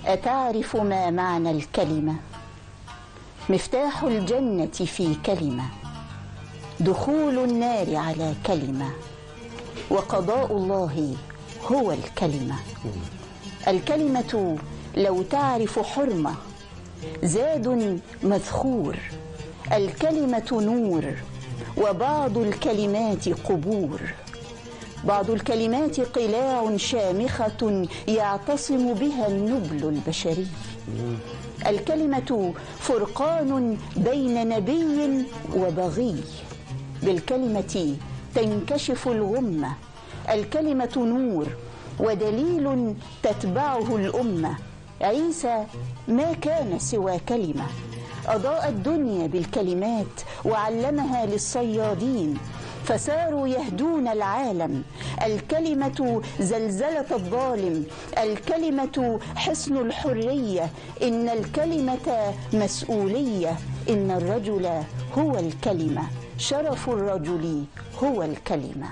أتعرف ما معنى الكلمة؟ مفتاح الجنة في كلمة، دخول النار على كلمة، وقضاء الله هو الكلمة. الكلمة لو تعرف حرمة زاد مذخور، الكلمة نور وبعض الكلمات قبور، بعض الكلمات قلاع شامخة يعتصم بها النبل البشري. الكلمة فرقان بين نبي وبغي، بالكلمة تنكشف الغمة، الكلمة نور ودليل تتبعه الأمة. عيسى ما كان سوى كلمة، أضاء الدنيا بالكلمات وعلمها للصيادين فساروا يهدون العالم. الكلمة زلزلة الظالم، الكلمة حصن الحرية، إن الكلمة مسؤولية، إن الرجل هو الكلمة، شرف الرجل هو الكلمة.